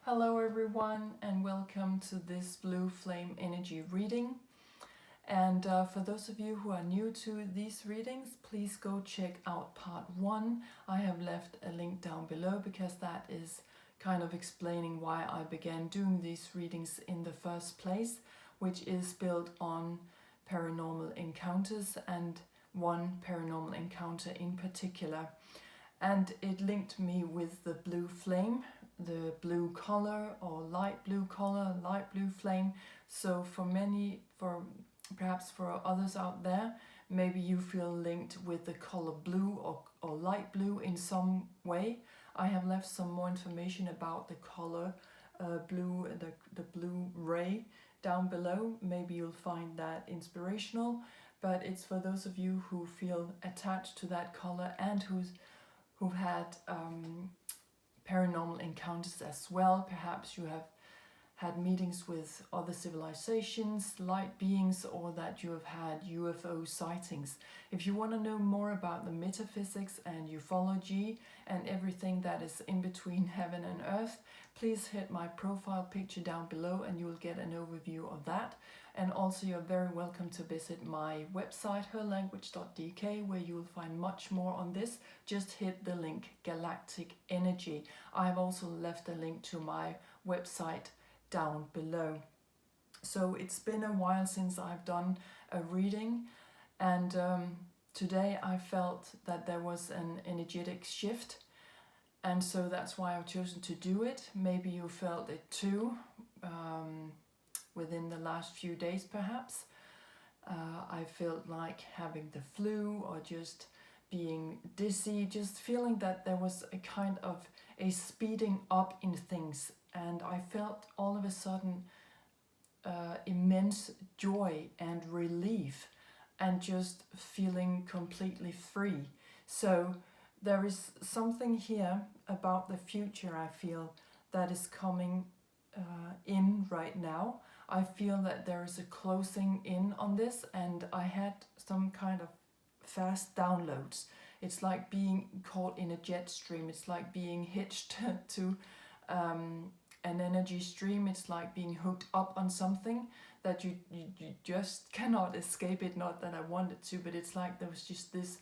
Hello everyone and welcome to this blue flame energy reading. And for those of you who are new to these readings, please go check out part 1. I have left a link down below because that is kind of explaining why I began doing these readings in the first place, which is built on paranormal encounters and one paranormal encounter in particular. And it linked me with the blue flame, the blue color or light blue color, light blue flame. So perhaps for others out there, maybe you feel linked with the color blue or light blue in some way. I have left some more information about the color blue, the blue ray down below. Maybe you'll find that inspirational, but it's for those of you who feel attached to that color and who've had paranormal encounters as well. Perhaps you have had meetings with other civilizations, light beings, or that you have had UFO sightings. If you want to know more about the metaphysics and ufology and everything that is in between heaven and earth, please hit my profile picture down below and you will get an overview of that. And also you're very welcome to visit my website herlanguage.dk, where you will find much more on this. Just hit the link Galactic Energy. I have also left a link to my website down below. So it's been a while since I've done a reading, and today I felt that there was an energetic shift, and so that's why I've chosen to do it. Maybe you felt it too. Within the last few days perhaps. I felt like having the flu or just being dizzy, just feeling that there was a kind of a speeding up in things, and I felt all of a sudden immense joy and relief and just feeling completely free. So there is something here about the future, I feel, that is coming in right now. I feel that there is a closing in on this, and I had some kind of fast downloads. It's like being caught in a jet stream. It's like being hitched to an energy stream. It's like being hooked up on something that you just cannot escape it. Not that I wanted to, but it's like there was just this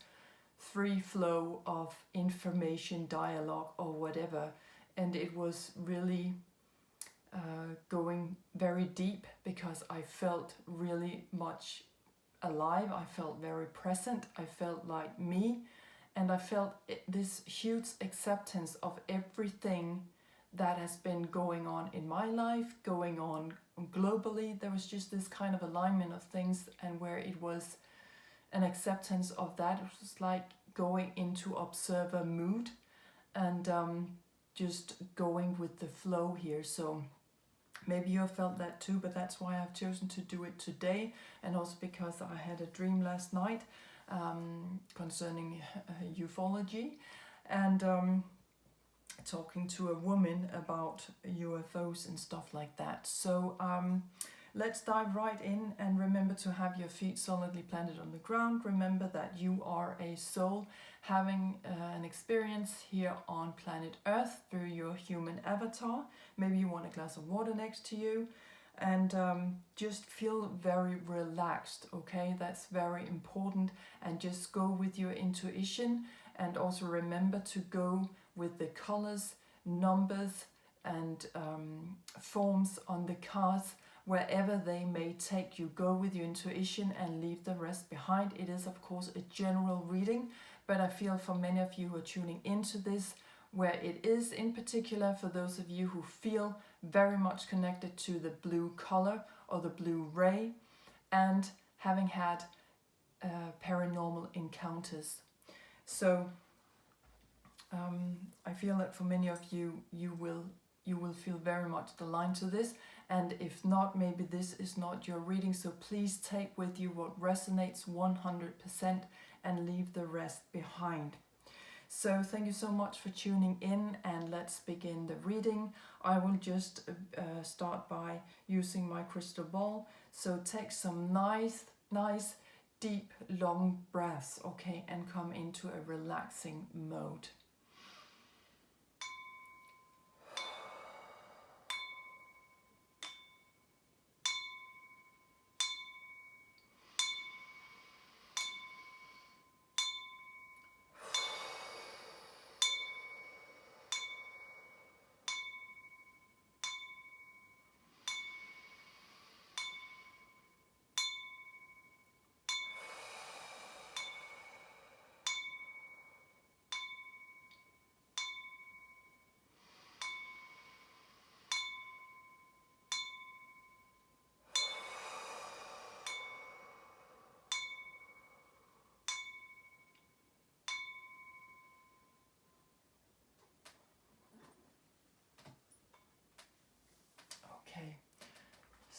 free flow of information, dialogue or whatever, and it was really going very deep because I felt really much alive. I felt very present. I felt like me, and I felt this huge acceptance of everything that has been going on in my life, going on globally. There was just this kind of alignment of things, and where it was an acceptance of that, it was like going into observer mood and just going with the flow here. So maybe you have felt that too, but that's why I've chosen to do it today, and also because I had a dream last night concerning ufology, and talking to a woman about UFOs and stuff like that. So let's dive right in, and remember to have your feet solidly planted on the ground. Remember that you are a soul having an experience here on planet Earth through your human avatar. Maybe you want a glass of water next to you, and just feel very relaxed, okay? That's very important, and just go with your intuition, and also remember to go with the colors, numbers and forms on the cards. Wherever they may take you, go with your intuition and leave the rest behind. It is of course a general reading, but I feel for many of you who are tuning into this, where it is in particular for those of you who feel very much connected to the blue color or the blue ray, and having had paranormal encounters. So I feel that for many of you, you will feel very much aligned to this. And if not, maybe this is not your reading, so please take with you what resonates 100% and leave the rest behind. So thank you so much for tuning in, and let's begin the reading. I will just start by using my crystal ball. So take some nice deep long breaths, okay, and come into a relaxing mode.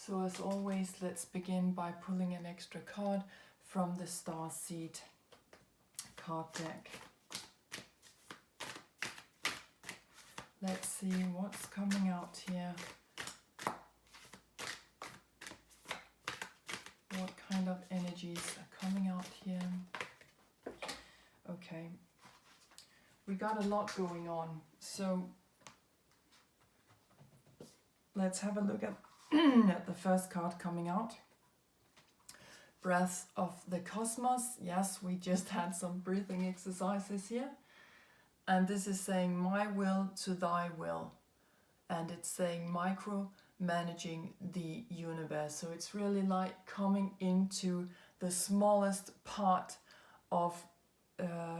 So as always, let's begin by pulling an extra card from the Starseed card deck. Let's see what's coming out here. What kind of energies are coming out here? Okay, we got a lot going on, so let's have a look at at the first card coming out. Breath of the Cosmos. Yes, we just had some breathing exercises here. And this is saying my will to thy will. And it's saying micro-managing the universe. So it's really like coming into the smallest part of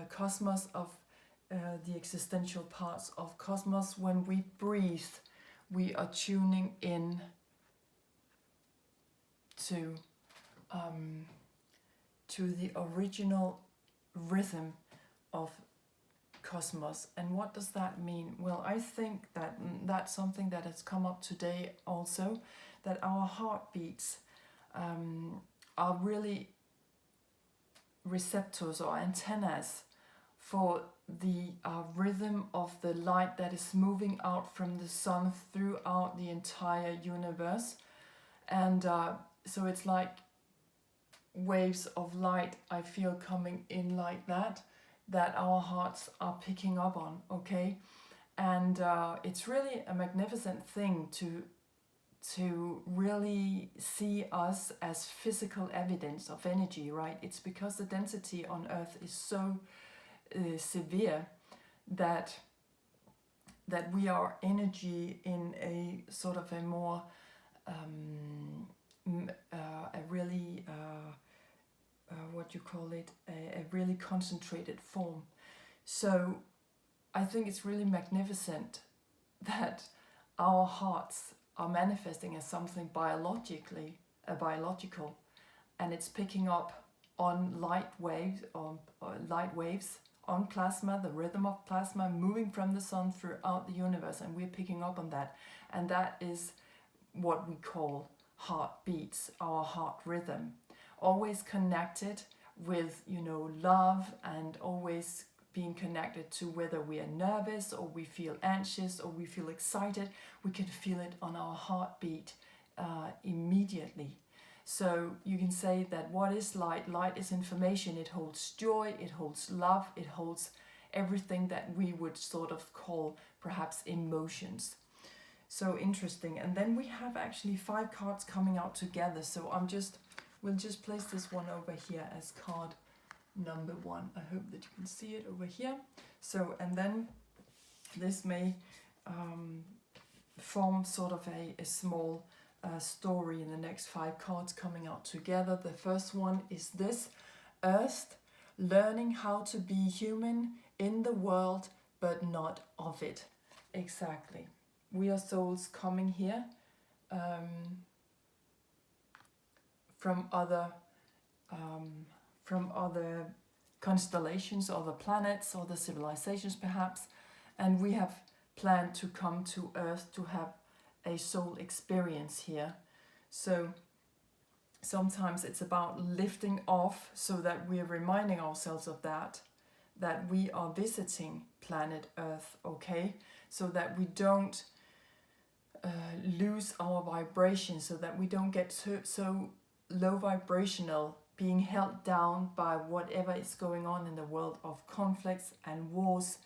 cosmos, of the existential parts of cosmos. When we breathe, we are tuning in to the original rhythm of cosmos. And what does that mean? Well, I think that that's something that has come up today also, that our heartbeats are really receptors or antennas for the rhythm of the light that is moving out from the sun throughout the entire universe. And so it's like waves of light I feel coming in like that our hearts are picking up on, okay? And it's really a magnificent thing to really see us as physical evidence of energy, right? It's because the density on Earth is so severe that we are energy in a sort of a more a really what you call it, a really concentrated form. So I think it's really magnificent that our hearts are manifesting as something biological, and it's picking up on light waves, on plasma, the rhythm of plasma moving from the sun throughout the universe, and we're picking up on that. And that is what we call heartbeats, our heart rhythm. Always connected with, love, and always being connected to whether we are nervous or we feel anxious or we feel excited. We can feel it on our heartbeat immediately. So you can say that what is light? Light is information. It holds joy, it holds love, it holds everything that we would sort of call perhaps emotions. So interesting. And then we have actually 5 cards coming out together. So we'll just place this one over here as card number 1. I hope that you can see it over here. So, and then this may form sort of a small story in the next 5 cards coming out together. The first one is this: Earth, learning how to be human in the world, but not of it. Exactly. We are souls coming here from other constellations, other planets, other civilizations perhaps, and we have planned to come to Earth to have a soul experience here. So sometimes it's about lifting off so that we're reminding ourselves of that we are visiting planet Earth, okay? So that we don't lose our vibration, so that we don't get so low vibrational, being held down by whatever is going on in the world of conflicts and wars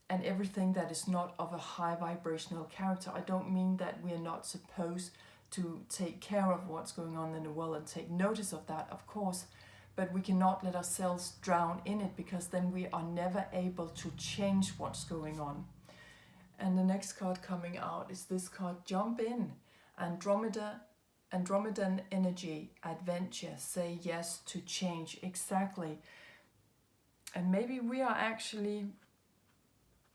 and everything that is not of a high vibrational character. I don't mean that we are not supposed to take care of what's going on in the world and take notice of that, of course, but we cannot let ourselves drown in it, because then we are never able to change what's going on. And the next card coming out is this card: Jump in. Andromedan energy, adventure, say yes to change. Exactly. And maybe we are actually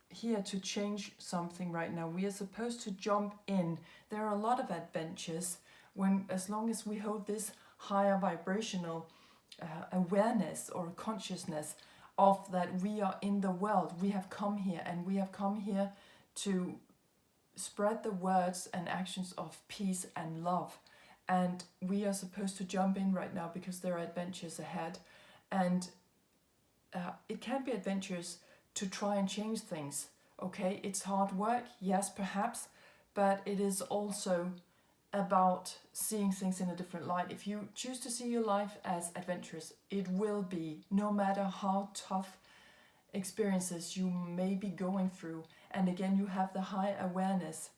here to change something right now. We are supposed to jump in. There are a lot of adventures as long as we hold this higher vibrational awareness or consciousness of that we are in the world. We have come here, and we have come here to spread the words and actions of peace and love. and we are supposed to jump in right now because there are adventures ahead. And it can be adventurous to try and change things, okay? It's hard work, yes, perhaps, but it is also about seeing things in a different light. If you choose to see your life as adventurous, it will be, no matter how tough experiences you may be going through. And again, you have the high awareness,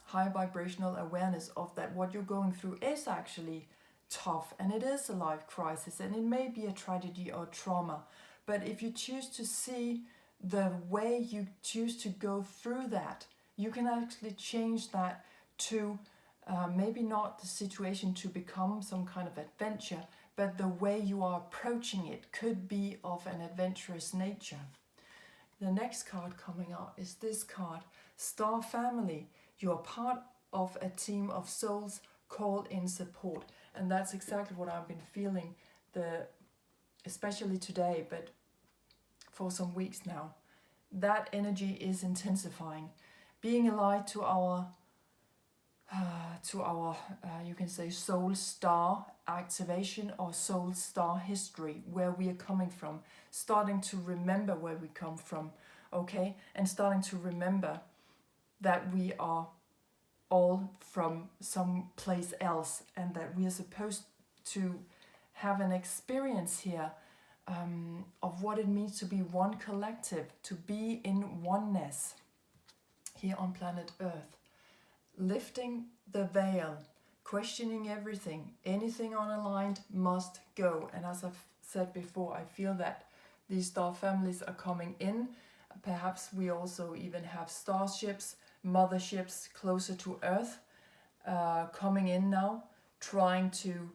high vibrational awareness of that what you're going through is actually tough, and it is a life crisis, and it may be a tragedy or trauma. But if you choose to see the way you choose to go through that, you can actually change that to maybe not the situation to become some kind of adventure, but the way you are approaching it could be of an adventurous nature. The next card coming out is this card, Star Family. You are part of a team of souls called in support. And that's exactly what I've been feeling, especially today, but for some weeks now. That energy is intensifying. Being alive to our you can say soul star activation or soul star history, where we are coming from, starting to remember where we come from, okay, and starting to remember that we are all from some place else, and that we are supposed to have an experience here of what it means to be one collective, to be in oneness here on planet Earth. Lifting the veil, questioning everything, anything unaligned must go. And as I've said before, I feel that these star families are coming in. Perhaps we also even have starships, motherships closer to Earth coming in now, trying to,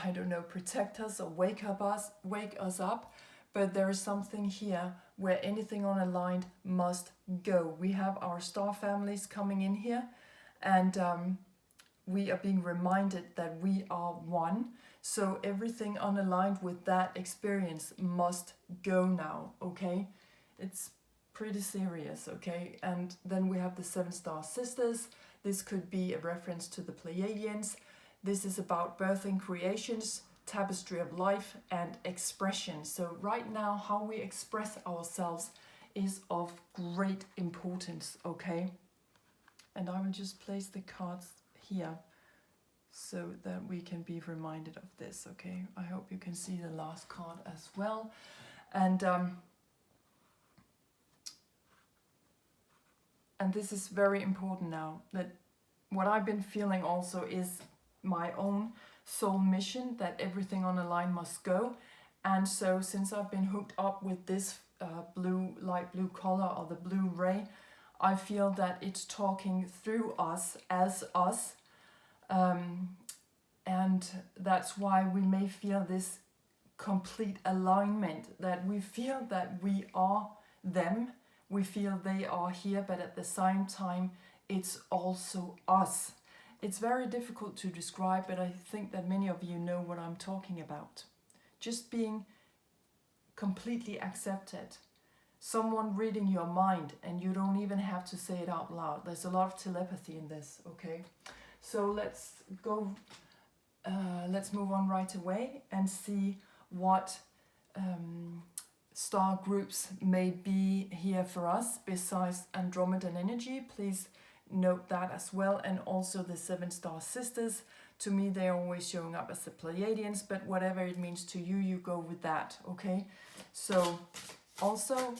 I don't know, protect us or wake us up. But there is something here where anything unaligned must go. We have our star families coming in here, and we are being reminded that we are one. So everything unaligned with that experience must go now, okay? It's pretty serious, okay? And then we have the 7 star sisters. This could be a reference to the Pleiadians. This is about birthing creations, tapestry of life, and expression. So right now, how we express ourselves is of great importance, okay? And I will just place the cards here so that we can be reminded of this, okay? I hope you can see the last card as well. And this is very important now, that what I've been feeling also is my own soul mission, that everything on the line must go. And so since I've been hooked up with this light blue color, or the blue ray, I feel that it's talking through us as us. And that's why we may feel this complete alignment, that we feel that we are them, we feel they are here, but at the same time, it's also us. It's very difficult to describe, but I think that many of you know what I'm talking about. Just being completely accepted. Someone reading your mind, and you don't even have to say it out loud. There's a lot of telepathy in this, okay? So let's move on right away and see what star groups may be here for us besides Andromedan energy. Please note that as well, and also the 7 star sisters. To me, they're always showing up as the Pleiadians, but whatever it means to you, you go with that, okay? So also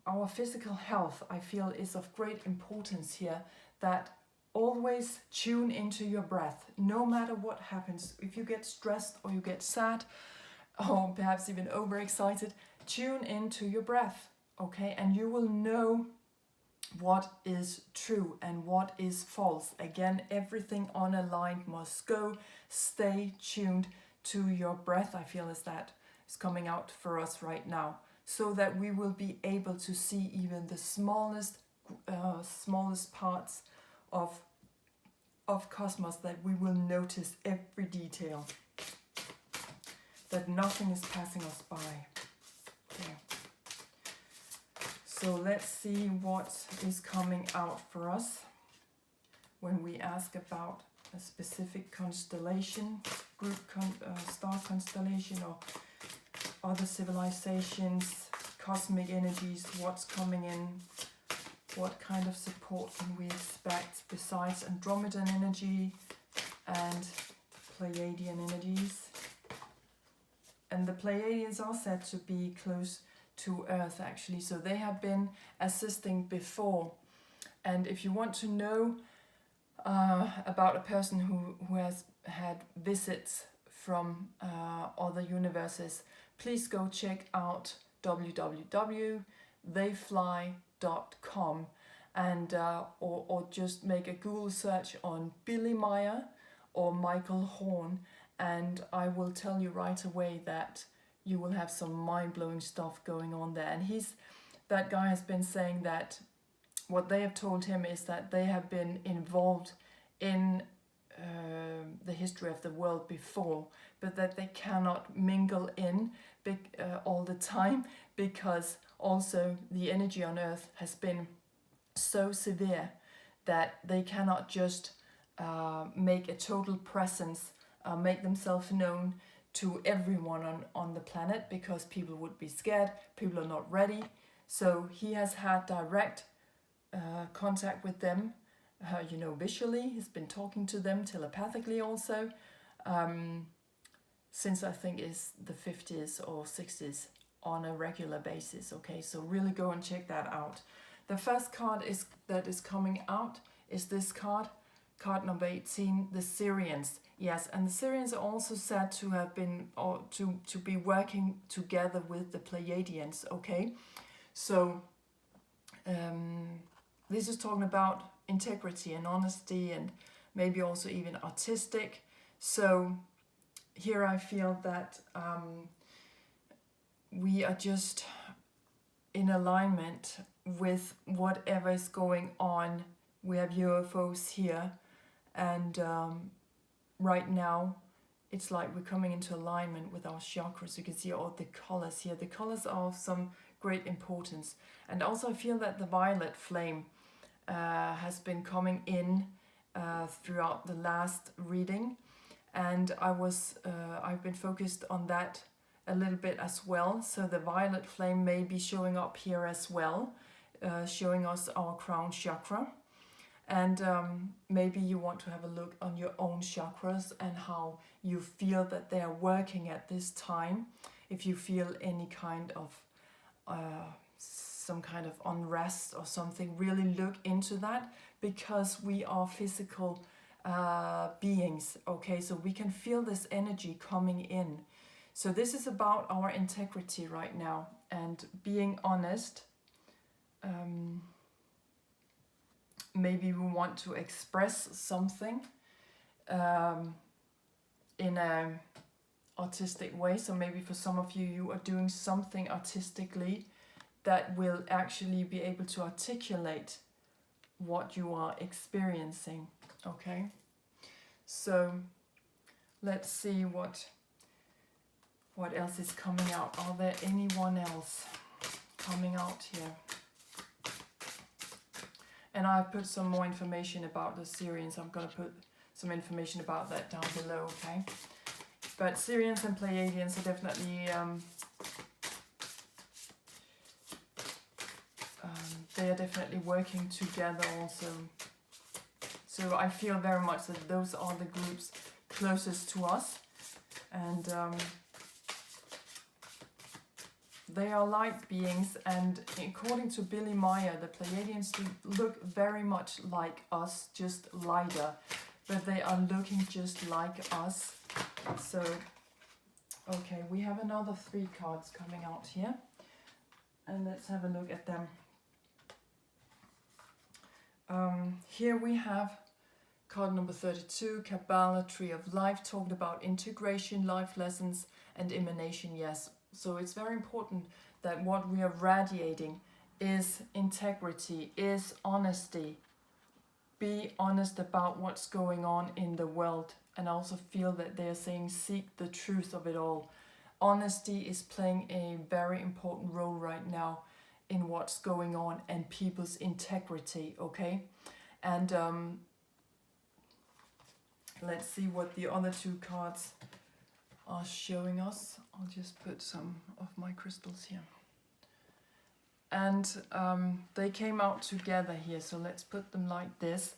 our physical health, I feel, is of great importance here, that always tune into your breath, no matter what happens. If you get stressed or you get sad, or perhaps even overexcited, tune into your breath, okay? And you will know what is true and what is false. Again, everything unaligned must go. Stay tuned to your breath, I feel, as that is coming out for us right now, so that we will be able to see even the smallest parts of cosmos, that we will notice every detail, that nothing is passing us by. Okay. So let's see what is coming out for us when we ask about a specific constellation, star constellation, or other civilizations, cosmic energies, what's coming in, what kind of support can we expect besides Andromedan energy and Pleiadian energies. And the Pleiadians are said to be close to Earth actually, so they have been assisting before. And if you want to know about a person who has had visits from other universes, please go check out www.theyfly.com and or just make a Google search on Billy Meyer or Michael Horn, and I will tell you right away that you will have some mind-blowing stuff going on there. And that guy has been saying that what they have told him is that they have been involved in the history of the world before, but that they cannot mingle in all the time, because also the energy on Earth has been so severe that they cannot just make a total presence, make themselves known to everyone on the planet, because people would be scared, people are not ready. So he has had direct contact with them, visually. He's been talking to them telepathically also, since I think it's the 50s or 60s on a regular basis. Okay, so really go and check that out. The first card that is coming out is this card number 18, the Syrians. Yes, and the Syrians are also said to have been, or to be working together with the Pleiadians. Okay, so this is talking about integrity and honesty, and maybe also even artistic. So here I feel that we are just in alignment with whatever is going on. We have UFOs here, and right now it's like we're coming into alignment with our chakras. You can see all the colors here. The colors are of some great importance. And also I feel that the violet flame has been coming in throughout the last reading, and I've been focused on that a little bit as well. So the violet flame may be showing up here as well, showing us our crown chakra. And maybe you want to have a look on your own chakras and how you feel that they are working at this time. If you feel any kind of some kind of unrest or something, really look into that, because we are physical beings. Okay, so we can feel this energy coming in. So this is about our integrity right now and being honest. Maybe we want to express something in a artistic way. So maybe for some of you, you are doing something artistically that will actually be able to articulate what you are experiencing. Okay, so let's see what else is coming out. Are there anyone else coming out here? And I've put some more information about the Syrians. I'm going to put some information about that down below, okay? But Syrians and Pleiadians are definitely, they are definitely working together also. So I feel very much that those are the groups closest to us. And they are light beings, and according to Billy Meyer, the Pleiadians look very much like us, just lighter, but they are looking just like us. So, okay, we have another 3 cards coming out here, and let's have a look at them. Here we have card number 32, Campbell, Tree of Life, talked about integration, life lessons, and emanation. Yes. So it's very important that what we are radiating is integrity, is honesty. Be honest about what's going on in the world. And I also feel that they are saying seek the truth of it all. Honesty is playing a very important role right now in what's going on and people's integrity, okay? And Let's see what the other two cards are showing us. I'll just put some of my crystals here. And they came out together here, so let's put them like this.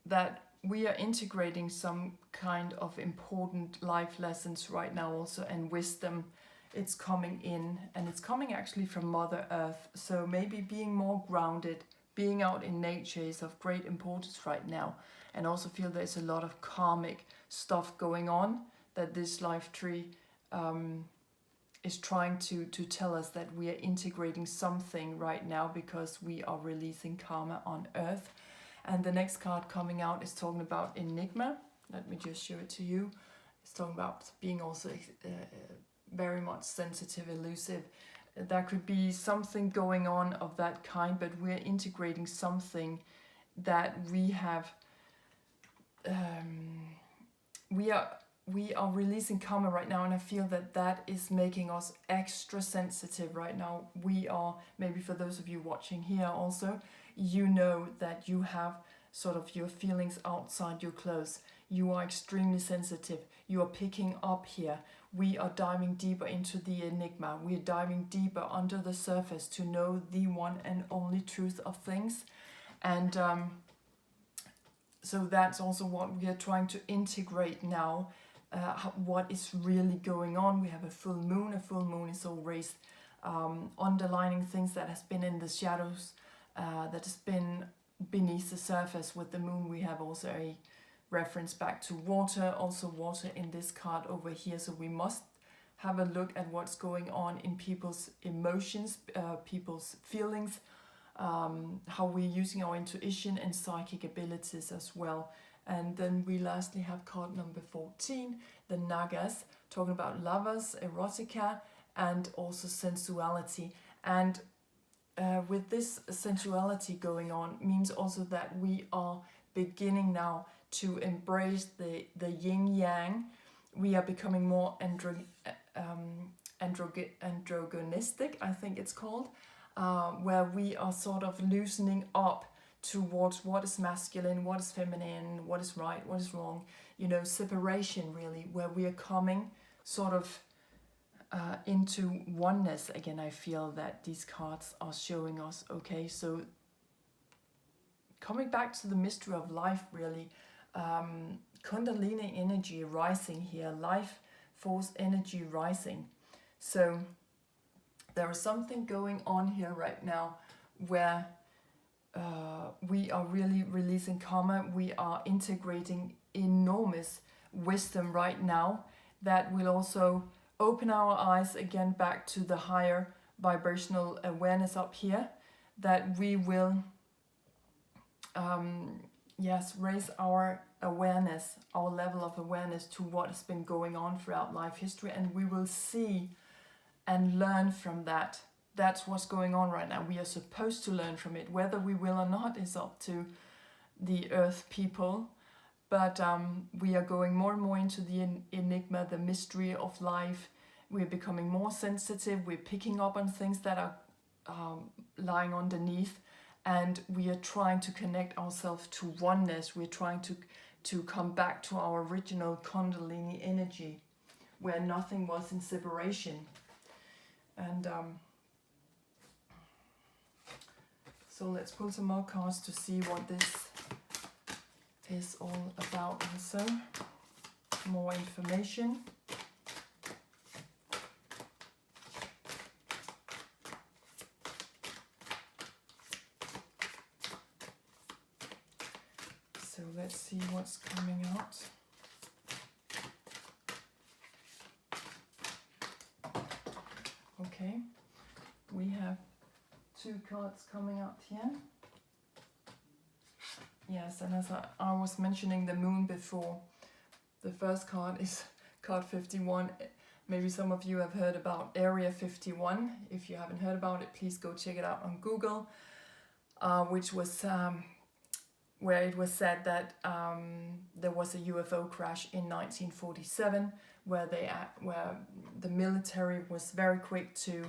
That we are integrating some kind of important life lessons right now also, and wisdom. It's coming in, and it's coming actually from Mother Earth. So maybe being more grounded, being out in nature is of great importance right now. And also feel there's a lot of karmic stuff going on, that this life tree is trying to tell us that we are integrating something right now, because we are releasing karma on Earth. And the next card coming out is talking about enigma. Let me just show it to you. It's talking about being also very much sensitive, elusive. There could be something going on of that kind, but we're integrating something that we have. We are releasing karma right now, and I feel that that is making us extra sensitive right now. We are, maybe for those of you watching here also, you know that you have sort of your feelings outside your clothes. You are extremely sensitive. You are picking up here. We are diving deeper into the enigma. We are diving deeper under the surface to know the one and only truth of things. And so that's also what we are trying to integrate now. What is really going on. We have a full moon. A full moon is always underlining things that has been in the shadows, that has been beneath the surface. With the moon we have also a reference back to water, also water in this card over here. So we must have a look at what's going on in people's emotions, people's feelings, how we're using our intuition and psychic abilities as well. And then we lastly have card number 14, the Nagas, talking about lovers, erotica, and also sensuality. And with this sensuality going on means also that we are beginning now to embrace the yin-yang. We are becoming more androgynistic, I think it's called, where we are sort of loosening up towards what is masculine, what is feminine, what is right, what is wrong, you know, separation really, where we are coming sort of into oneness again. I feel that these cards are showing us. Okay, so coming back to the mystery of life really, Kundalini energy rising here, life force energy rising. So there is something going on here right now where we are really releasing karma. We are integrating enormous wisdom right now that will also open our eyes again back to the higher vibrational awareness up here, that we will raise our awareness, our level of awareness to what has been going on throughout life history, and we will see and learn from that. That's what's going on right now. We are supposed to learn from it. Whether we will or not is up to the Earth people. But we are going more and more into the enigma, the mystery of life. We're becoming more sensitive. We're picking up on things that are lying underneath. And we are trying to connect ourselves to oneness. We're trying to come back to our original Kundalini energy, where nothing was in separation. And so let's pull some more cards to see what this is all about also. More information. So let's see what's coming out. Okay, we have 2 cards coming out here. Yes, and as I was mentioning the moon before, the first card is card 51. Maybe some of you have heard about Area 51. If you haven't heard about it, please go check it out on Google, which was where it was said that there was a UFO crash in 1947, where the military was very quick to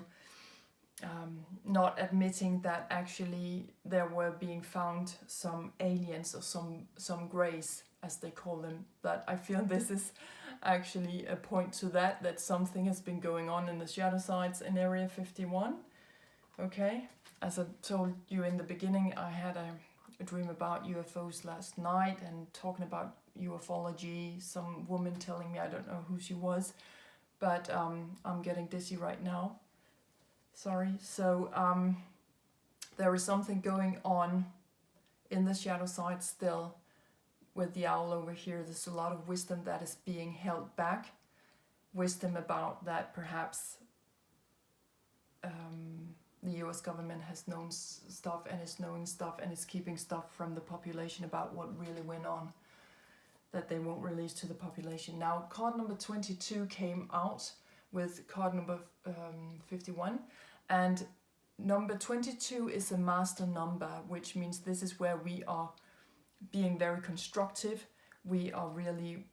not admitting that actually there were being found some aliens or some greys, as they call them. But I feel this is actually a point to that something has been going on in the shadow sides in Area 51. Okay, as I told you in the beginning, I had a dream about UFOs last night and talking about ufology. Some woman telling me, I don't know who she was, but I'm getting dizzy right now. Sorry. So there is something going on in the shadow side still with the owl over here. There's a lot of wisdom that is being held back. Wisdom about that perhaps the US government has known stuff and is knowing stuff and is keeping stuff from the population about what really went on that they won't release to the population. Now, card number 22 came out with card number 51, and number 22 is a master number, which means this is where we are being very constructive. We are really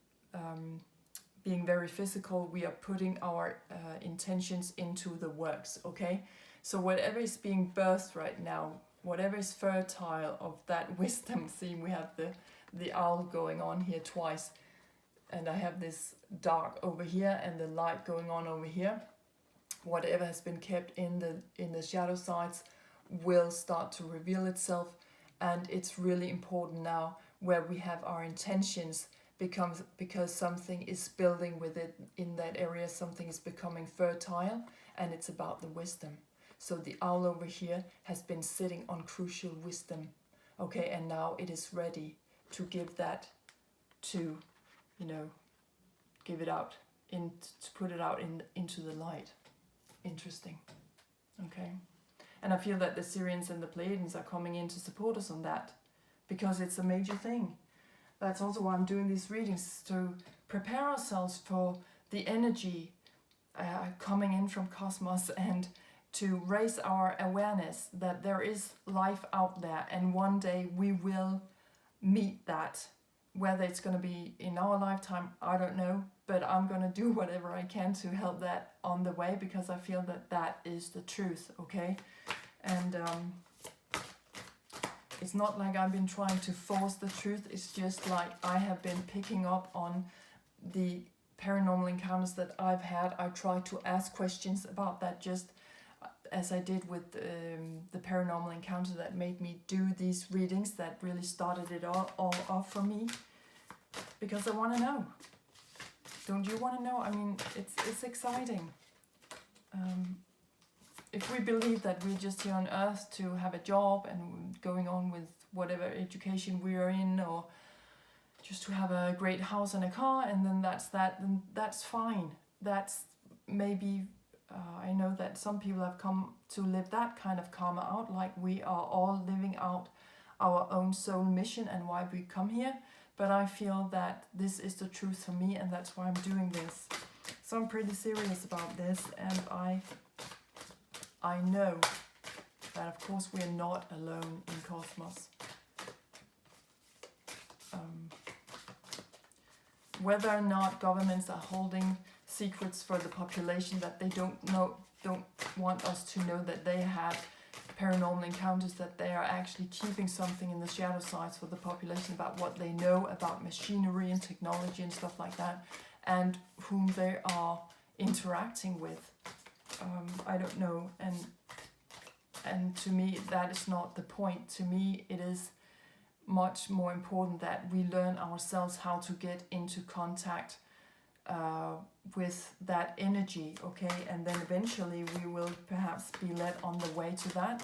being very physical. We are putting our intentions into the works, okay? So whatever is being birthed right now, whatever is fertile of that wisdom theme, we have the owl going on here twice, and I have this dark over here and the light going on over here. Whatever has been kept in the shadow sides will start to reveal itself, and it's really important now where we have our intentions because something is building with it in that area, something is becoming fertile, and it's about the wisdom. So the owl over here has been sitting on crucial wisdom, okay, and now it is ready to give that to, give it out, to put it out into the light. Interesting, okay. And I feel that the Sirians and the Pleiadians are coming in to support us on that, because it's a major thing. That's also why I'm doing these readings, to prepare ourselves for the energy coming in from cosmos, and to raise our awareness that there is life out there, and one day we will meet that. Whether it's going to be in our lifetime, I don't know, but I'm going to do whatever I can to help that on the way, because I feel that that is the truth, okay? And it's not like I've been trying to force the truth, it's just like I have been picking up on the paranormal encounters that I've had. I try to ask questions about that, just as I did with the paranormal encounter that made me do these readings, that really started it all off for me, because I want to know. Don't you want to know? I mean, it's exciting. If we believe that we're just here on Earth to have a job and going on with whatever education we are in, or just to have a great house and a car, and then that's fine. That's maybe, I know that some people have come to live that kind of karma out, like we are all living out our own soul mission and why we come here. But I feel that this is the truth for me, and that's why I'm doing this. So I'm pretty serious about this, and I know that of course we are not alone in cosmos. Whether or not governments are holding secrets for the population that they don't want us to know that they have paranormal encounters, that they are actually keeping something in the shadow sides for the population about what they know about machinery and technology and stuff like that, and whom they are interacting with. I don't know, and to me that is not the point. To me it is much more important that we learn ourselves how to get into contact with that energy, okay, and then eventually we will perhaps be led on the way to that.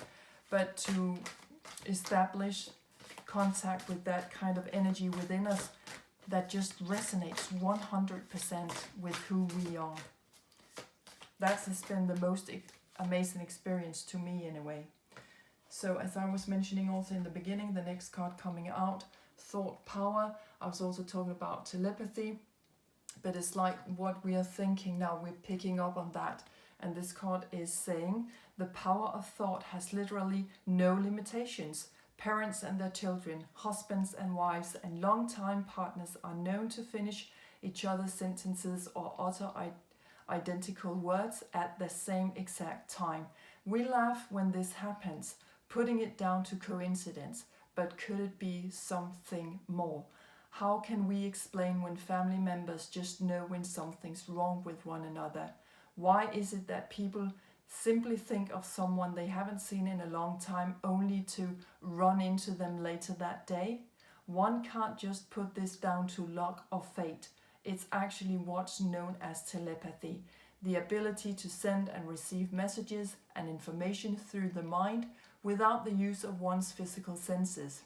But to establish contact with that kind of energy within us that just resonates 100% with who we are, that has been the most amazing experience to me anyway. So as I was mentioning also in the beginning, the next card coming out, thought power. I was also talking about telepathy, but it's like what we are thinking now, we're picking up on that. And this card is saying the power of thought has literally no limitations. Parents and their children, husbands and wives, and long-time partners are known to finish each other's sentences or utter identical words at the same exact time. We laugh when this happens, putting it down to coincidence, but could it be something more? How can we explain when family members just know when something's wrong with one another? Why is it that people simply think of someone they haven't seen in a long time only to run into them later that day? One can't just put this down to luck or fate. It's actually what's known as telepathy, the ability to send and receive messages and information through the mind without the use of one's physical senses.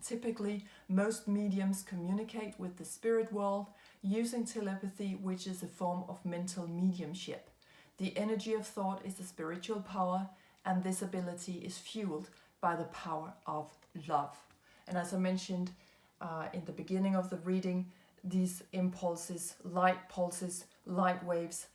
Typically, most mediums communicate with the spirit world using telepathy, which is a form of mental mediumship. The energy of thought is a spiritual power, and this ability is fueled by the power of love. And as I mentioned in the beginning of the reading, these impulses, light waves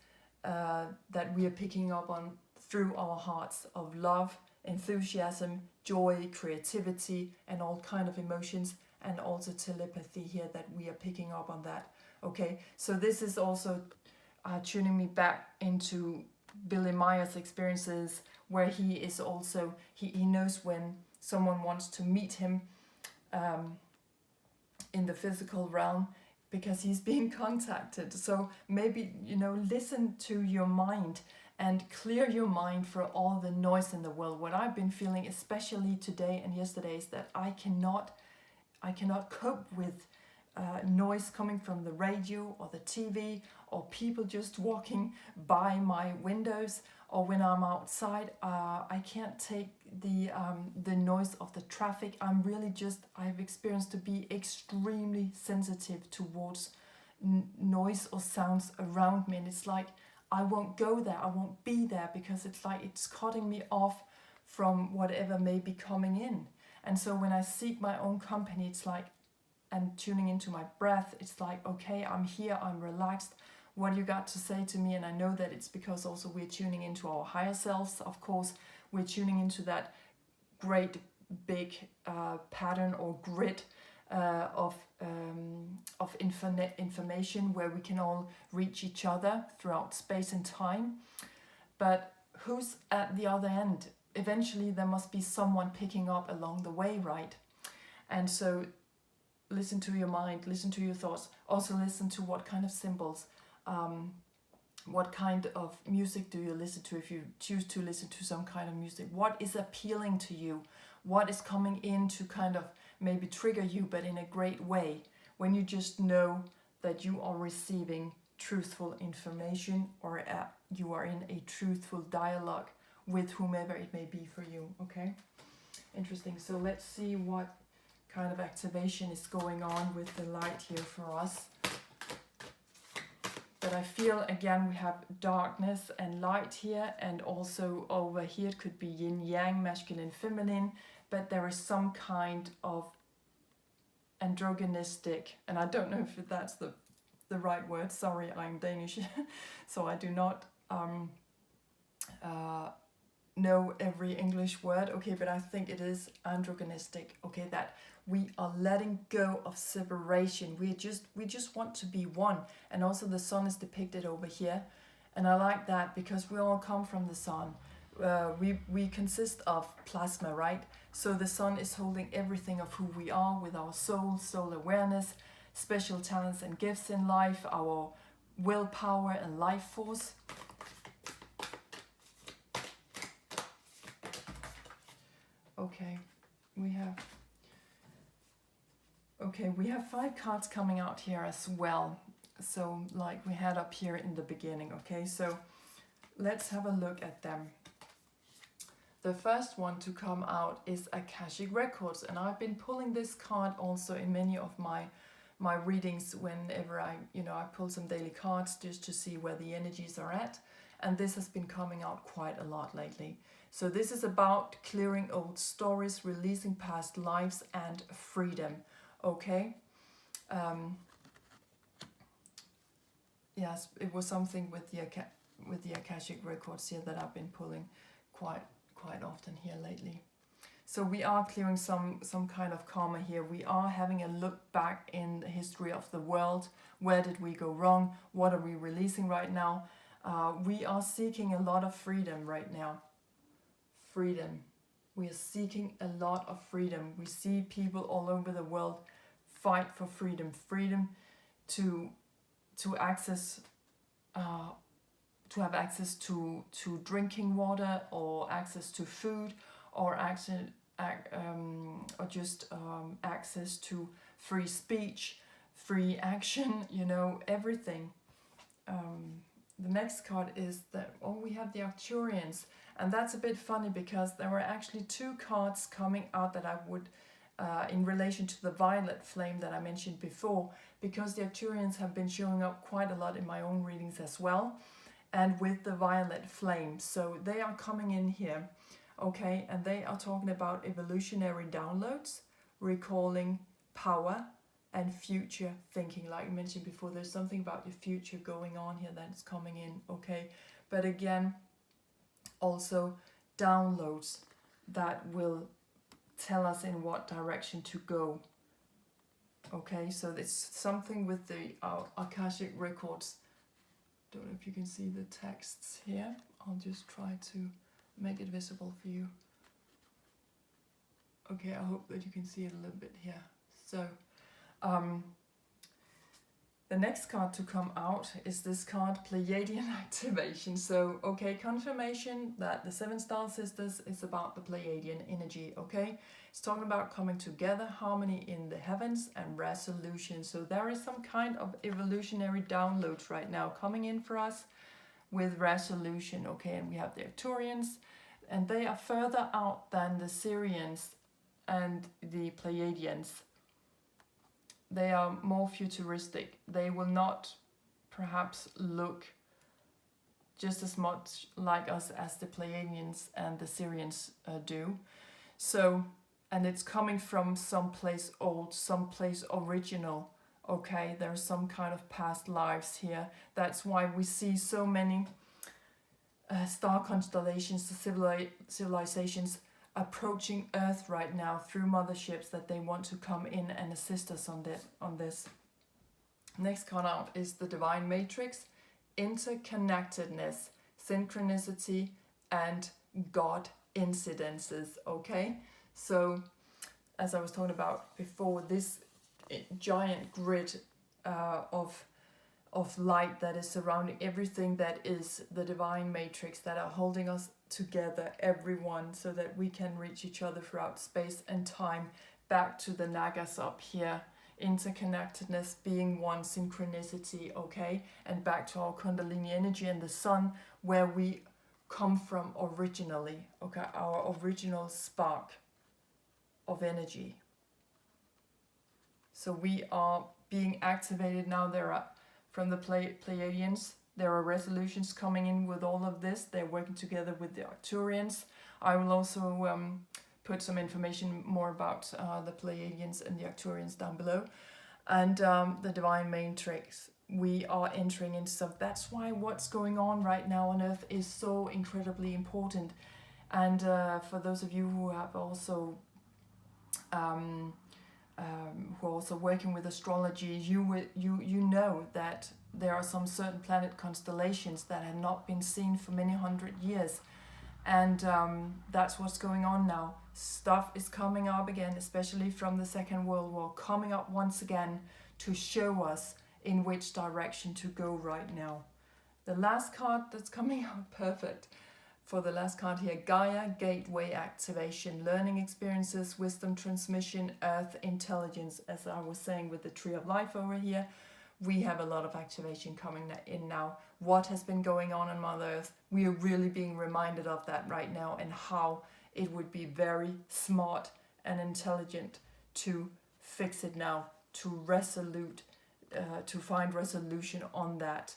that we are picking up on through our hearts of love, enthusiasm, joy, creativity, and all kind of emotions, and also telepathy here that we are picking up on that. Okay, so this is also tuning me back into Billy Meyer's experiences, where he is also, he knows when someone wants to meet him in the physical realm, because he's being contacted. So maybe, listen to your mind and clear your mind for all the noise in the world. What I've been feeling, especially today and yesterday, is that I cannot cope with noise coming from the radio or the TV, or people just walking by my windows, or when I'm outside. I can't take the noise of the traffic. I've experienced to be extremely sensitive towards noise or sounds around me, and it's like I won't go there, I won't be there, because it's like it's cutting me off from whatever may be coming in. And so when I seek my own company, it's like, and tuning into my breath, it's like, okay, I'm here, I'm relaxed. What you got to say to me? And I know that it's because also we're tuning into our higher selves. Of course, we're tuning into that great big pattern or grid of infinite information, where we can all reach each other throughout space and time. But who's at the other end? Eventually there must be someone picking up along the way, right? And so listen to your mind, listen to your thoughts. Also listen to what kind of symbols, what kind of music do you listen to, if you choose to listen to some kind of music. What is appealing to you? What is coming in to kind of maybe trigger you, but in a great way, when you just know that you are receiving truthful information, or you are in a truthful dialogue with whomever it may be for you. Okay, interesting. So let's see what kind of activation is going on with the light here for us. But I feel, again, we have darkness and light here, and also over here it could be yin yang, masculine, feminine, but there is some kind of androgynistic, and I don't know if that's the right word. Sorry, I'm Danish, so I do not know every English word. Okay, but I think it is androgynistic. Okay, that we are letting go of separation. We just want to be one. And also the sun is depicted over here, and I like that because we all come from the sun. We consist of plasma, right? So the sun is holding everything of who we are, with our soul awareness, special talents and gifts in life, our willpower and life force. Okay, we have 5 cards coming out here as well. So like we had up here in the beginning. Okay, so let's have a look at them. The first one to come out is Akashic Records, and I've been pulling this card also in many of my readings whenever I pull some daily cards just to see where the energies are at, and this has been coming out quite a lot lately. So this is about clearing old stories, releasing past lives, and freedom. Okay. Yes, it was something with the Akashic Records here that I've been pulling quite often here lately. So we are clearing some kind of karma here. We are having a look back in the history of the world. Where did we go wrong? What are we releasing right now? We are seeking a lot of freedom right now. freedom. We are seeking a lot of freedom. We see people all over the world fight for freedom. Freedom to access, to have access to drinking water, or access to food, or access to free speech, free action, everything. The next card is that, we have the Arcturians, and that's a bit funny because there were actually two cards coming out that I would, in relation to the violet flame that I mentioned before, because the Arcturians have been showing up quite a lot in my own readings as well, and with the violet flame. So they are coming in here, okay, and they are talking about evolutionary downloads, recalling power, and future thinking. Like I mentioned before, there's something about your future going on here that's coming in, okay? But again, also downloads that will tell us in what direction to go, okay? So it's something with the Akashic records. Don't know if you can see the texts here. I'll just try to make it visible for you. Okay, I hope that you can see it a little bit here. So the next card to come out is this card, Pleiadian activation. So, okay, confirmation that the Seven Star Sisters is about the Pleiadian energy, okay? It's talking about coming together, harmony in the heavens, and resolution. So there is some kind of evolutionary downloads right now coming in for us with resolution, okay? And we have the Arcturians, and they are further out than the Sirians and the Pleiadians. They are more futuristic. They will not perhaps look just as much like us as the Pleiadians and the Sirians do. So, and it's coming from someplace old, someplace original, okay? There's some kind of past lives here. That's why we see so many star constellations, civilizations approaching Earth right now through motherships, that they want to come in and assist us on this. Next card out is the Divine Matrix, interconnectedness, synchronicity, and God incidences, okay? So, as I was talking about before, this giant grid of light that is surrounding everything that is the Divine Matrix, that are holding us together, everyone, so that we can reach each other throughout space and time, back to the Nagas up here, interconnectedness being one, synchronicity, okay, and back to our Kundalini energy and the sun, where we come from originally, okay, our original spark of energy. So we are being activated now. There are, from the Pleiadians, there are resolutions coming in with all of this. They're working together with the Arcturians. I will also put some information more about the Pleiadians and the Arcturians down below. And the Divine Matrix, we are entering into stuff. That's why what's going on right now on Earth is so incredibly important. And for those of you who have also who are also working with astrology, you know that there are some certain planet constellations that have not been seen for many hundred years, and that's what's going on now. Stuff is coming up again, especially from the Second World War, coming up once again to show us in which direction to go right now. The last card that's coming out, perfect for the last card here, Gaia Gateway activation, learning experiences, wisdom transmission, earth intelligence. As I was saying with the Tree of Life over here, we have a lot of activation coming in now. What has been going on Mother Earth, we are really being reminded of that right now, and how it would be very smart and intelligent to fix it now, to find resolution on that.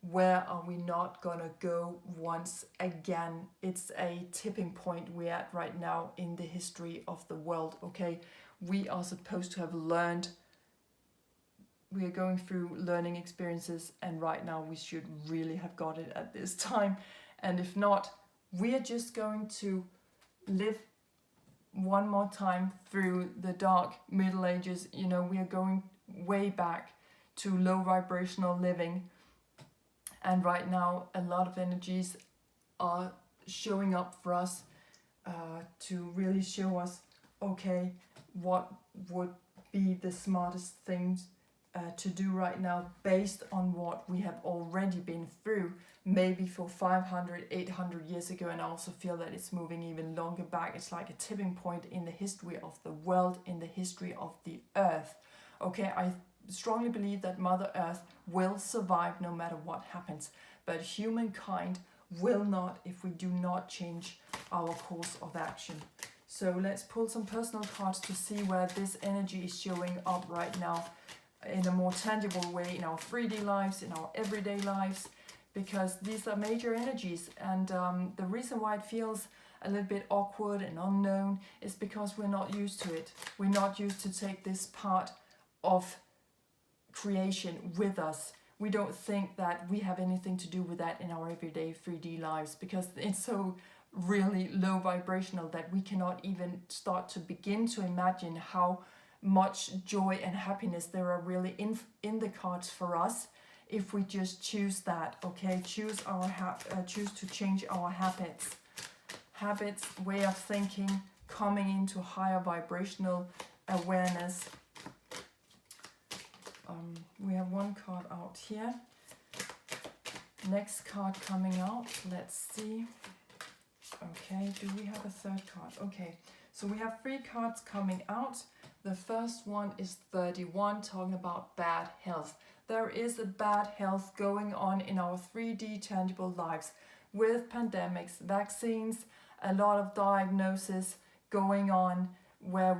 Where are we not gonna go once again? It's a tipping point we're at right now in the history of the world, okay? We are supposed to have learned. We are going through learning experiences, and right now we should really have got it at this time. And if not, we are just going to live one more time through the dark Middle Ages. You know, we are going way back to low vibrational living. And right now, a lot of energies are showing up for us to really show us, okay, what would be the smartest things to do right now based on what we have already been through, maybe for 500, 800 years ago. And I also feel that it's moving even longer back. It's like a tipping point in the history of the world, in the history of the earth. Okay, I strongly believe that Mother Earth will survive no matter what happens, but humankind will not if we do not change our course of action. So let's pull some personal cards to see where this energy is showing up right now in a more tangible way in our 3D lives, in our everyday lives, because these are major energies. And the reason why it feels a little bit awkward and unknown is because we're not used to it. We're not used to take this part of creation with us. We don't think that we have anything to do with that in our everyday 3D lives, because it's so really low vibrational that we cannot even start to begin to imagine how much joy and happiness there are really in the cards for us if we just choose that. Okay, choose to change our habits, way of thinking, coming into higher vibrational awareness. We have one card out here. Next card coming out, let's see. Okay, do we have a third card? Okay, so we have 3 cards coming out. The first one is 31, talking about bad health. There is a bad health going on in our 3D tangible lives with pandemics, vaccines, a lot of diagnosis going on where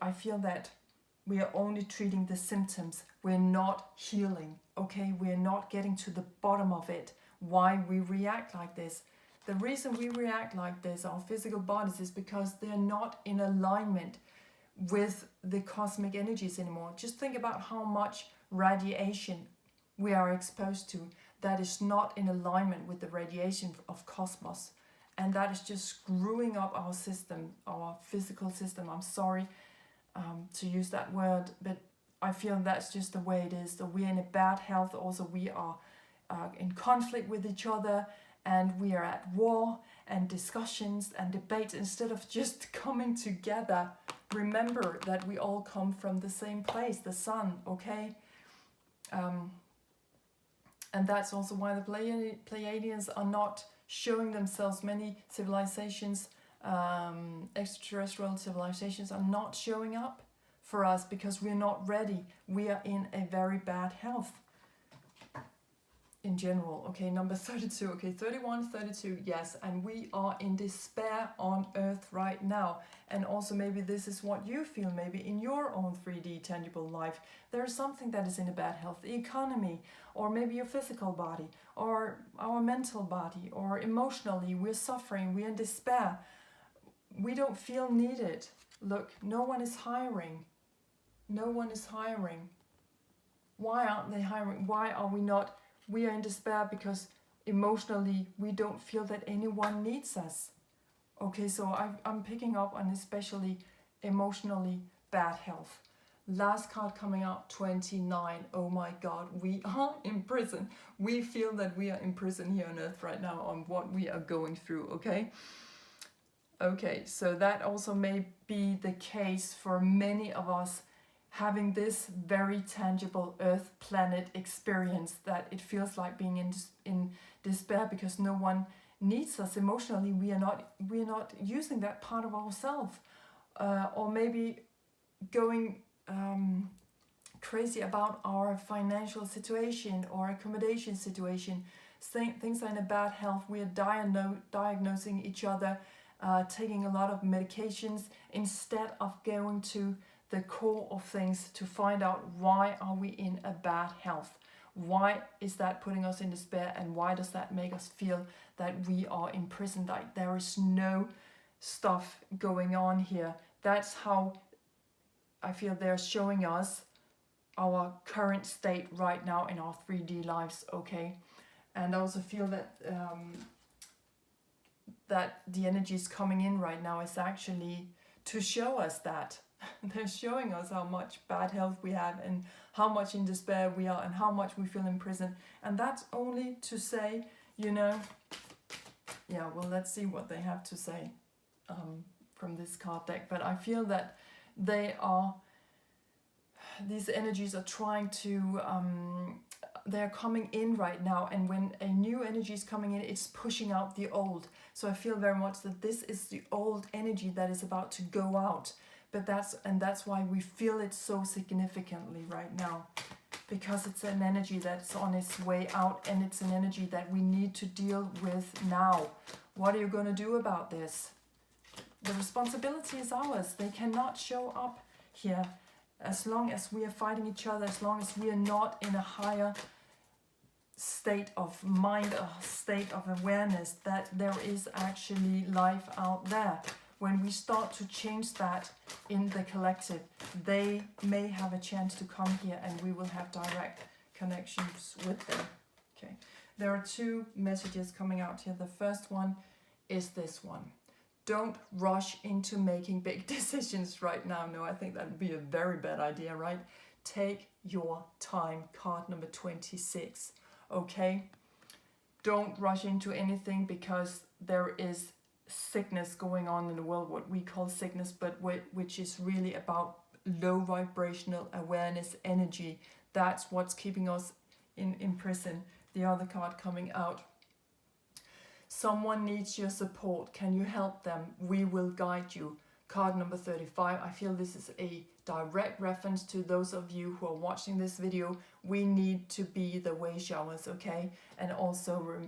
I feel that we are only treating the symptoms. We're not healing, okay? We're not getting to the bottom of it, why we react like this. The reason we react like this, our physical bodies, is because they're not in alignment with the cosmic energies anymore. Just think about how much radiation we are exposed to that is not in alignment with the radiation of cosmos. And that is just screwing up our system, our physical system. I'm sorry to use that word, but I feel that's just the way it is. So we're in a bad health. Also, we are in conflict with each other, and we are at war and discussions and debates instead of just coming together. Remember that we all come from the same place, the sun, okay? And that's also why the Pleiadians are not showing themselves. Many civilizations, extraterrestrial civilizations, are not showing up for us because we're not ready. We are in a very bad health in general. Okay, number 32. Okay, 31, 32, yes. And we are in despair on Earth right now. And also maybe this is what you feel, maybe in your own 3D tangible life. There is something that is in a bad health. The economy, or maybe your physical body, or our mental body, or emotionally, we're suffering, we're in despair. We don't feel needed. Look, no one is hiring. No one is hiring. Why aren't they hiring? Why are we not? We are in despair because emotionally we don't feel that anyone needs us. Okay, so I'm picking up on especially emotionally bad health. Last card coming out, 29. Oh my God, we are in prison. We feel that we are in prison here on Earth right now on what we are going through, okay? Okay, so that also may be the case for many of us, having this very tangible Earth planet experience, that it feels like being in despair because no one needs us emotionally. We are not using that part of ourselves, or maybe going crazy about our financial situation or accommodation situation. Things are in a bad health. We are diagnosing each other, taking a lot of medications instead of going to the core of things to find out why are we in a bad health. Why is that putting us in despair, and why does that make us feel that we are imprisoned, like there is no stuff going on here? That's how I feel they're showing us our current state right now in our 3D lives, okay? And I also feel that that the energies coming in right now is actually to show us that. They're showing us how much bad health we have and how much in despair we are and how much we feel imprisoned. And that's only to say, you know, yeah, well, let's see what they have to say from this card deck. But I feel that these energies are trying to, they're coming in right now, and when a new energy is coming in, it's pushing out the old. So I feel very much that this is the old energy that is about to go out. But that's why we feel it so significantly right now, because it's an energy that's on its way out, and it's an energy that we need to deal with now. What are you going to do about this? The responsibility is ours. They cannot show up here as long as we are fighting each other, as long as we are not in a higher state of mind, a state of awareness that there is actually life out there. When we start to change that in the collective, they may have a chance to come here, and we will have direct connections with them. Okay, there are two messages coming out here. The first one is this one. Don't rush into making big decisions right now. No, I think that would be a very bad idea, right? Take your time, card number 26, okay? Don't rush into anything, because there is sickness going on in the world, what we call sickness, but which is really about low vibrational awareness energy. That's what's keeping us in prison. The other card coming out. Someone needs your support. Can you help them? We will guide you. Card number 35. I feel this is a direct reference to those of you who are watching this video. We need to be the way showers, okay? And also,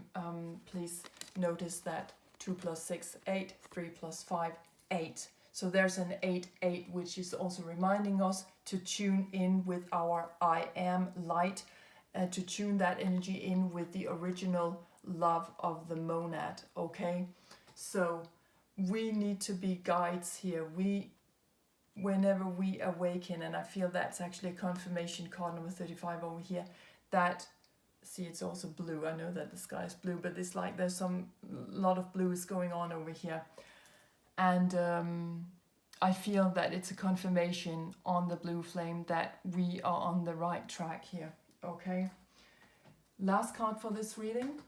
please notice that 2 + 6, 8, 3 + 5, 8. So there's an 8, 8, which is also reminding us to tune in with our I am light, to tune that energy in with the original love of the monad, okay? So we need to be guides here. Whenever we awaken, and I feel that's actually a confirmation, card number 35 over here, that, see, it's also blue. I know that the sky is blue, but it's like there's lot of blue is going on over here. And I feel that it's a confirmation on the blue flame that we are on the right track here, okay? Last card for this reading.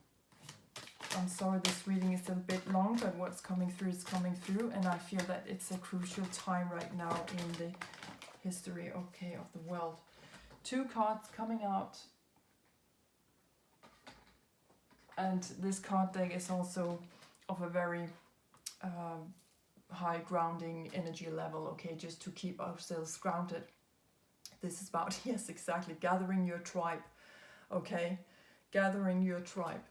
I'm sorry this reading is a bit long, but what's coming through is coming through, and I feel that it's a crucial time right now in the history, okay, of the world. Two cards coming out, and this card deck is also of a very high grounding energy level, okay, just to keep ourselves grounded. This is about, yes, exactly, gathering your tribe, okay, gathering your tribe.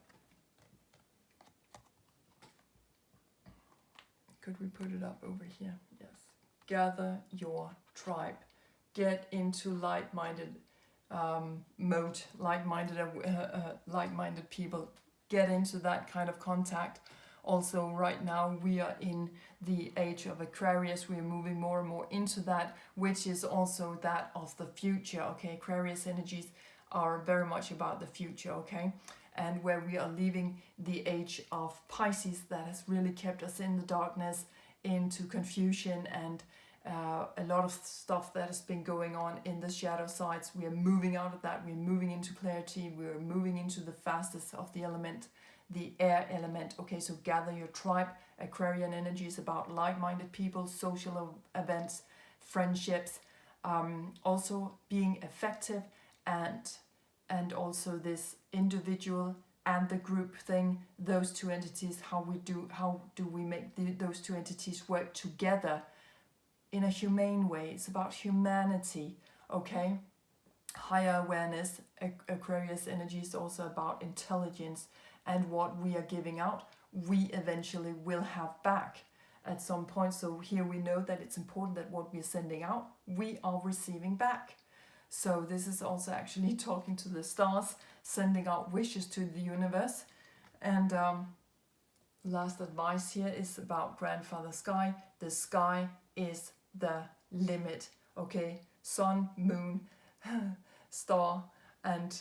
Could we put it up over here? Yes. Gather your tribe. Get into like-minded mode, like-minded people. Get into that kind of contact. Also, right now we are in the age of Aquarius. We are moving more and more into that, which is also that of the future. Okay, Aquarius energies are very much about the future. Okay. And where we are leaving the age of Pisces that has really kept us in the darkness, into confusion, and a lot of stuff that has been going on in the shadow sides. We are moving out of that. We're moving into clarity. We're moving into the fastest of the element, the air element. Okay, so gather your tribe. Aquarian energy is about like-minded people, social events, friendships, also being effective, and also this individual and the group thing, those two entities, how do we make those two entities work together in a humane way? It's about humanity, okay? Higher awareness. Aquarius energy is also about intelligence, and what we are giving out, we eventually will have back at some point. So here we know that it's important that what we're sending out, we are receiving back. So this is also actually talking to the stars, sending out wishes to the universe. And last advice here is about Grandfather Sky. The sky is the limit, okay? Sun, moon, star, and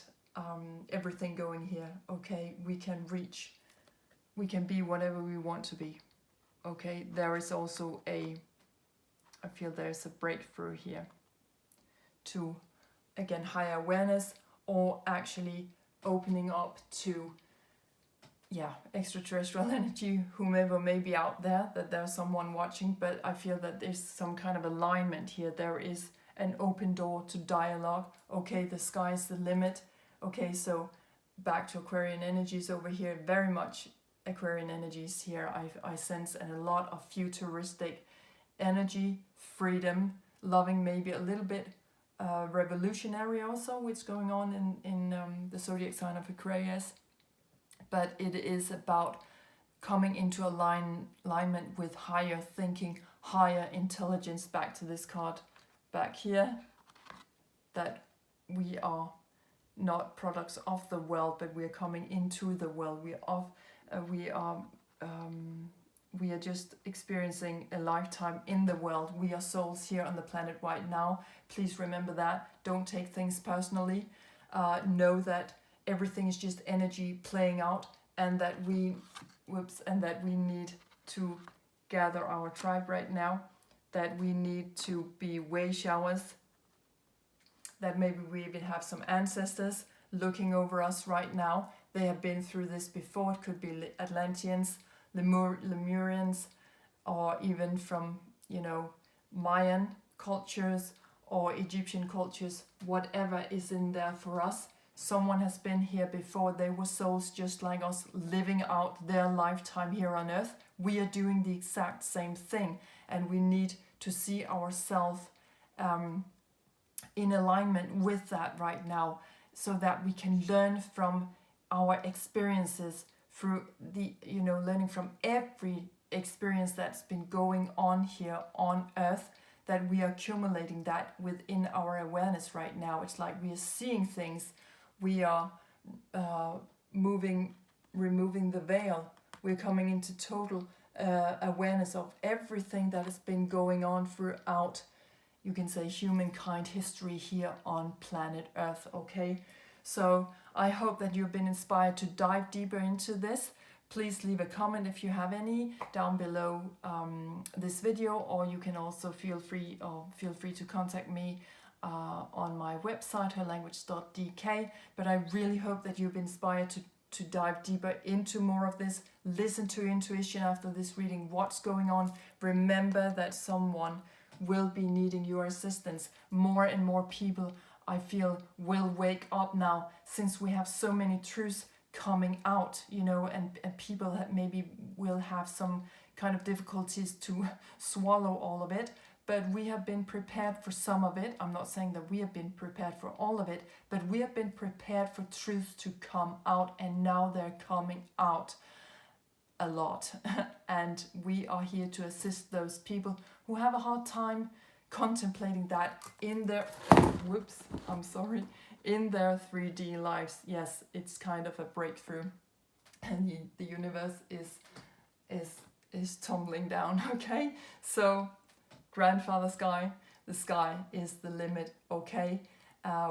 everything going here, okay? We can be whatever we want to be, okay? There is also I feel there's a breakthrough here to, again, higher awareness, or actually opening up to yeah, extraterrestrial energy, whomever may be out there, that there's someone watching, but I feel that there's some kind of alignment here. There is an open door to dialogue. Okay, the sky's the limit. Okay, so back to Aquarian energies over here, very much Aquarian energies here. I sense, and a lot of futuristic energy, freedom, loving, maybe a little bit revolutionary also, what's going on in the zodiac sign of Aquarius. But it is about coming into alignment with higher thinking, higher intelligence. Back to this card back here, that we are not products of the world, but we are coming into the world. We are just experiencing a lifetime in the world. We are souls here on the planet right now. Please remember that. Don't take things personally. Know that everything is just energy playing out, and that we need to gather our tribe right now, that we need to be way showers, that maybe we even have some ancestors looking over us right now. They have been through this before. It could be Atlanteans, Lemurians, or even from, Mayan cultures or Egyptian cultures, whatever is in there for us. Someone has been here before. They were souls just like us, living out their lifetime here on earth. We are doing the exact same thing, and we need to see ourselves in alignment with that right now, so that we can learn from our experiences through learning from every experience that's been going on here on earth, that we are accumulating that within our awareness right now. It's like we are seeing things. We are removing the veil. We're coming into total awareness of everything that has been going on throughout, you can say, humankind history here on planet Earth, okay? So I hope that you've been inspired to dive deeper into this. Please leave a comment if you have any down below this video, or you can also feel free to contact me on my website, herlanguage.dk. But I really hope that you've been inspired to dive deeper into more of this. Listen to your intuition after this reading. What's going on? Remember that someone will be needing your assistance. More and more people, I feel, will wake up now, since we have so many truths coming out, and people that maybe will have some kind of difficulties to swallow all of it. But we have been prepared for some of it. I'm not saying that we have been prepared for all of it, but we have been prepared for truth to come out, and now they're coming out a lot. And we are here to assist those people who have a hard time contemplating that in their in their 3D lives. Yes, it's kind of a breakthrough, and the universe is tumbling down. Okay, so Grandfather Sky, the sky is the limit. Okay,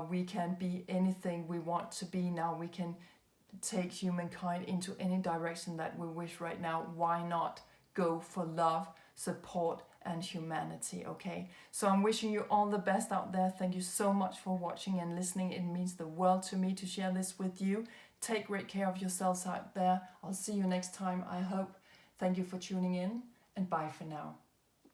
we can be anything we want to be now. We can take humankind into any direction that we wish right now. Why not go for love, support, and humanity? Okay, so I'm wishing you all the best out there. Thank you so much for watching and listening. It means the world to me to share this with you. Take great care of yourselves out there. I'll see you next time, I hope. Thank you for tuning in, and bye for now.